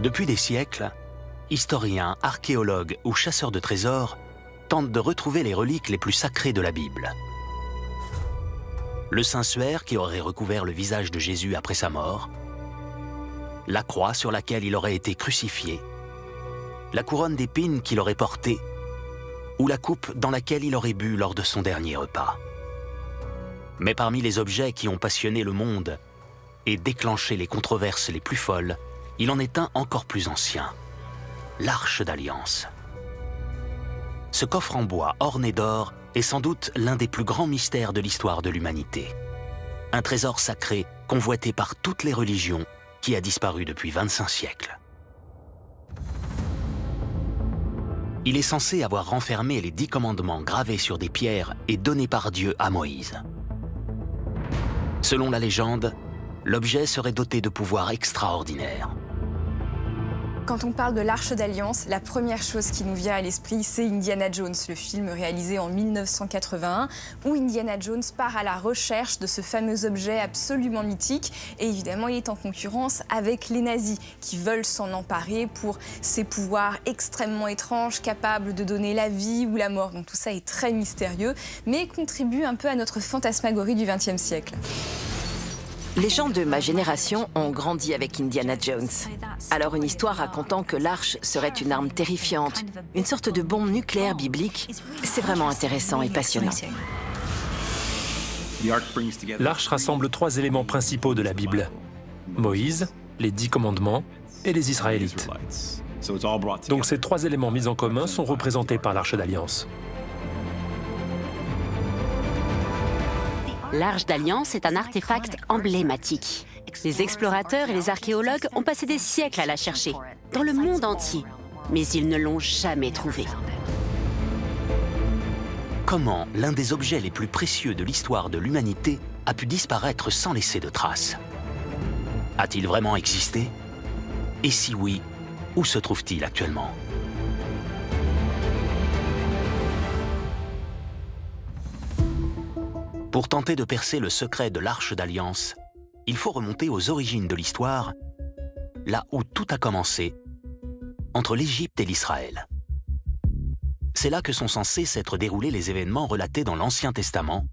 Depuis des siècles, historiens, archéologues ou chasseurs de trésors tentent de retrouver les reliques les plus sacrées de la Bible. Le Saint-Suaire qui aurait recouvert le visage de Jésus après sa mort, la croix sur laquelle il aurait été crucifié, la couronne d'épines qu'il aurait portée, ou la coupe dans laquelle il aurait bu lors de son dernier repas. Mais parmi les objets qui ont passionné le monde et déclenché les controverses les plus folles, il en est un encore plus ancien, l'Arche d'Alliance. Ce coffre en bois orné d'or est sans doute l'un des plus grands mystères de l'histoire de l'humanité. Un trésor sacré convoité par toutes les religions qui a disparu depuis 25 siècles. Il est censé avoir renfermé les 10 commandements gravés sur des pierres et donnés par Dieu à Moïse. Selon la légende, l'objet serait doté de pouvoirs extraordinaires. Quand on parle de l'Arche d'Alliance, la première chose qui nous vient à l'esprit, c'est Indiana Jones, le film réalisé en 1981, où Indiana Jones part à la recherche de ce fameux objet absolument mythique. Et évidemment, il est en concurrence avec les nazis, qui veulent s'en emparer pour ses pouvoirs extrêmement étranges, capables de donner la vie ou la mort. Donc tout ça est très mystérieux, mais contribue un peu à notre fantasmagorie du XXe siècle. Les gens de ma génération ont grandi avec Indiana Jones. Alors une histoire racontant que l'arche serait une arme terrifiante, une sorte de bombe nucléaire biblique, c'est vraiment intéressant et passionnant. L'arche rassemble 3 éléments principaux de la Bible: Moïse, les 10 commandements et les Israélites. Donc ces 3 éléments mis en commun sont représentés par l'Arche d'Alliance. L'Arche d'Alliance est un artefact emblématique. Les explorateurs et les archéologues ont passé des siècles à la chercher, dans le monde entier, mais ils ne l'ont jamais trouvée. Comment l'un des objets les plus précieux de l'histoire de l'humanité a pu disparaître sans laisser de traces? A-t-il vraiment existé? Et si oui, où se trouve-t-il actuellement? Pour tenter de percer le secret de l'Arche d'Alliance, il faut remonter aux origines de l'histoire, là où tout a commencé, entre l'Égypte et l'Israël. C'est là que sont censés s'être déroulés les événements relatés dans l'Ancien Testament,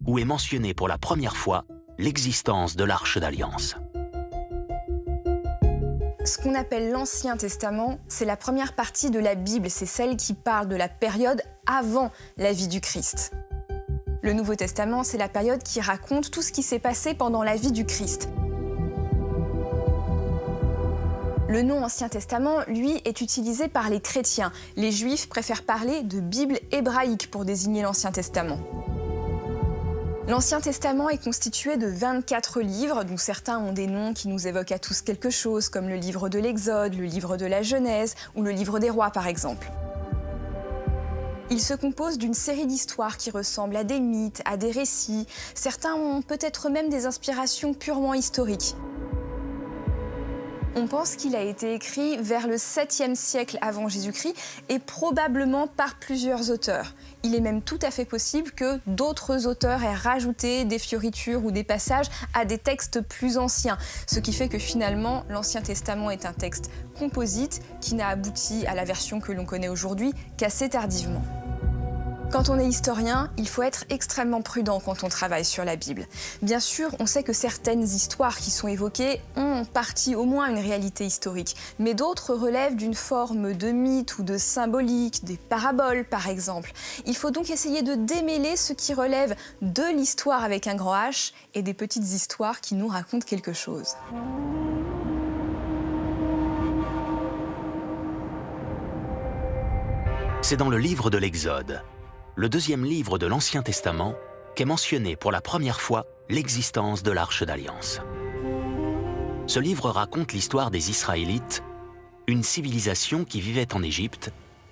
où est mentionnée pour la première fois l'existence de l'Arche d'Alliance. Ce qu'on appelle l'Ancien Testament, c'est la première partie de la Bible, c'est celle qui parle de la période avant la vie du Christ. Le Nouveau Testament, c'est la période qui raconte tout ce qui s'est passé pendant la vie du Christ. Le nom Ancien Testament, lui, est utilisé par les chrétiens. Les Juifs préfèrent parler de Bible hébraïque pour désigner l'Ancien Testament. L'Ancien Testament est constitué de 24 livres, dont certains ont des noms qui nous évoquent à tous quelque chose, comme le livre de l'Exode, le livre de la Genèse ou le livre des Rois, par exemple. Il se compose d'une série d'histoires qui ressemblent à des mythes, à des récits. Certains ont peut-être même des inspirations purement historiques. On pense qu'il a été écrit vers le 7e siècle avant Jésus-Christ et probablement par plusieurs auteurs. Il est même tout à fait possible que d'autres auteurs aient rajouté des fioritures ou des passages à des textes plus anciens, ce qui fait que finalement, l'Ancien Testament est un texte composite qui n'a abouti à la version que l'on connaît aujourd'hui qu'assez tardivement. Quand on est historien, il faut être extrêmement prudent quand on travaille sur la Bible. Bien sûr, on sait que certaines histoires qui sont évoquées ont en partie au moins une réalité historique, mais d'autres relèvent d'une forme de mythe ou de symbolique, des paraboles par exemple. Il faut donc essayer de démêler ce qui relève de l'histoire avec un grand H et des petites histoires qui nous racontent quelque chose. C'est dans le livre de l'Exode, le 2e livre de l'Ancien Testament, qu'est mentionné pour la première fois l'existence de l'Arche d'Alliance. Ce livre raconte l'histoire des Israélites, une civilisation qui vivait en Égypte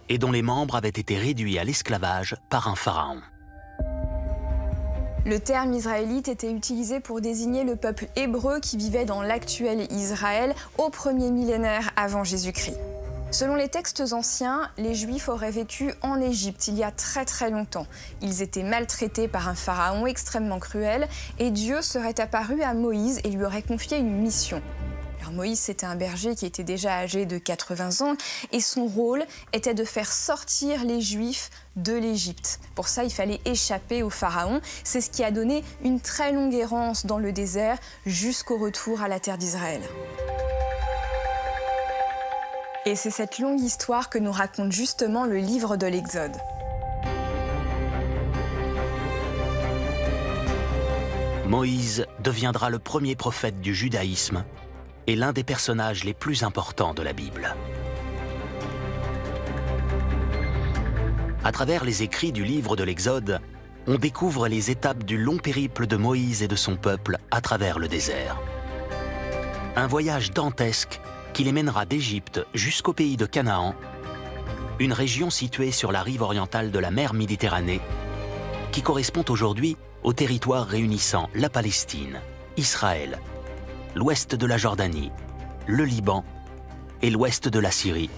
et dont les membres avaient été réduits à l'esclavage par un pharaon. Le terme israélite était utilisé pour désigner le peuple hébreu qui vivait dans l'actuel Israël au 1er millénaire avant Jésus-Christ. Selon les textes anciens, les Juifs auraient vécu en Égypte il y a très longtemps. Ils étaient maltraités par un pharaon extrêmement cruel et Dieu serait apparu à Moïse et lui aurait confié une mission. Alors car Moïse, c'était un berger qui était déjà âgé de 80 ans, et son rôle était de faire sortir les Juifs de l'Égypte. Pour ça, il fallait échapper au Pharaon. C'est ce qui a donné une très longue errance dans le désert jusqu'au retour à la terre d'Israël. Et c'est cette longue histoire que nous raconte justement le livre de l'Exode. Moïse deviendra le premier prophète du judaïsme et l'un des personnages les plus importants de la Bible. À travers les écrits du livre de l'Exode, on découvre les étapes du long périple de Moïse et de son peuple à travers le désert. Un voyage dantesque qui les mènera d'Égypte jusqu'au pays de Canaan, une région située sur la rive orientale de la mer Méditerranée, qui correspond aujourd'hui au territoire réunissant la Palestine, Israël, l'ouest de la Jordanie, le Liban et l'ouest de la Syrie,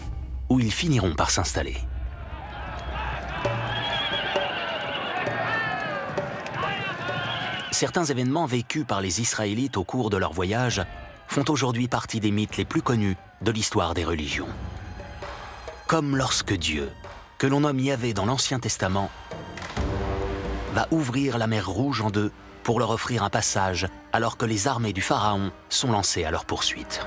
où ils finiront par s'installer. Certains événements vécus par les Israélites au cours de leur voyage font aujourd'hui partie des mythes les plus connus de l'histoire des religions. Comme lorsque Dieu, que l'on nomme Yahvé dans l'Ancien Testament, va ouvrir la mer Rouge en deux pour leur offrir un passage alors que les armées du Pharaon sont lancées à leur poursuite.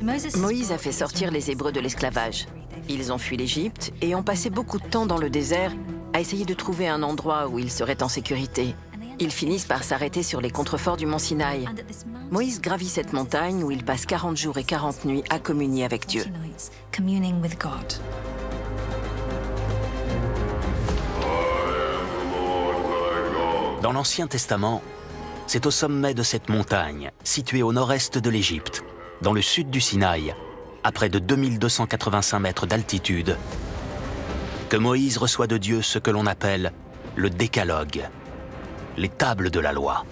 Moïse a fait sortir les Hébreux de l'esclavage. Ils ont fui l'Égypte et ont passé beaucoup de temps dans le désert à essayer de trouver un endroit où ils seraient en sécurité. Ils finissent par s'arrêter sur les contreforts du mont Sinaï. Moïse gravit cette montagne où il passe 40 jours et 40 nuits à communier avec Dieu. Dans l'Ancien Testament, c'est au sommet de cette montagne, située au nord-est de l'Égypte, dans le sud du Sinaï, à près de 2285 mètres d'altitude, que Moïse reçoit de Dieu ce que l'on appelle le Décalogue, les tables de la loi,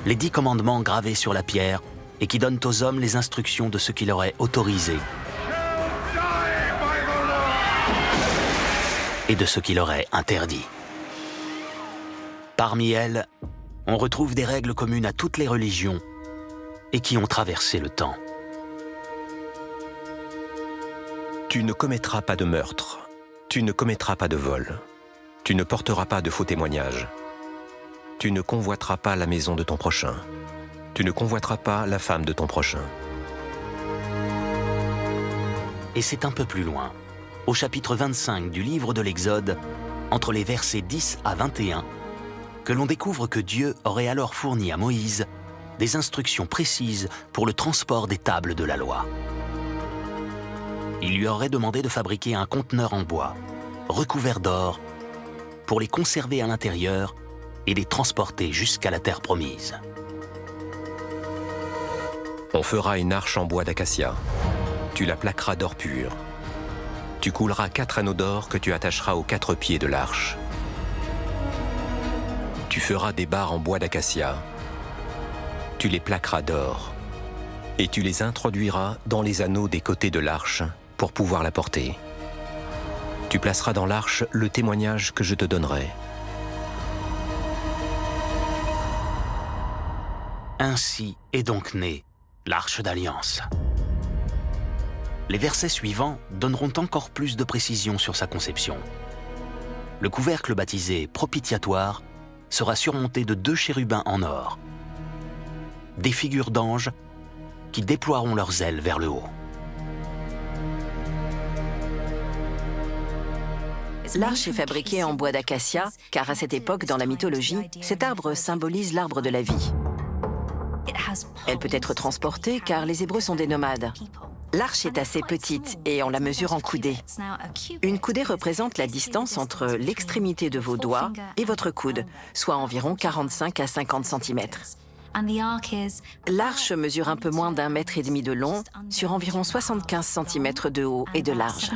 les 10 commandements gravés sur la pierre et qui donnent aux hommes les instructions de ce qui leur est autorisé et de ce qui leur est interdit. Parmi elles, on retrouve des règles communes à toutes les religions et qui ont traversé le temps. Tu ne commettras pas de meurtre, tu ne commettras pas de vol, tu ne porteras pas de faux témoignages, tu ne convoiteras pas la maison de ton prochain, tu ne convoiteras pas la femme de ton prochain. Et c'est un peu plus loin, au chapitre 25 du livre de l'Exode, entre les versets 10 à 21, que l'on découvre que Dieu aurait alors fourni à Moïse des instructions précises pour le transport des tables de la loi. Il lui aurait demandé de fabriquer un conteneur en bois, recouvert d'or, pour les conserver à l'intérieur et les transporter jusqu'à la terre promise. On fera une arche en bois d'acacia. Tu la plaqueras d'or pur. Tu couleras 4 anneaux d'or que tu attacheras aux 4 pieds de l'arche. Tu feras des barres en bois d'acacia. Tu les plaqueras d'or. Et tu les introduiras dans les anneaux des côtés de l'arche pour pouvoir la porter. Tu placeras dans l'arche le témoignage que je te donnerai. Ainsi est donc née l'Arche d'Alliance. Les versets suivants donneront encore plus de précision sur sa conception. Le couvercle baptisé propitiatoire sera surmonté de 2 chérubins en or, des figures d'anges qui déploieront leurs ailes vers le haut. L'arche est fabriquée en bois d'acacia, car à cette époque, dans la mythologie, cet arbre symbolise l'arbre de la vie. Elle peut être transportée car les Hébreux sont des nomades. L'arche est assez petite et on la mesure en coudées. Une coudée représente la distance entre l'extrémité de vos doigts et votre coude, soit environ 45 à 50 cm. L'arche mesure un peu moins d'1,5 mètre de long sur environ 75 cm de haut et de large.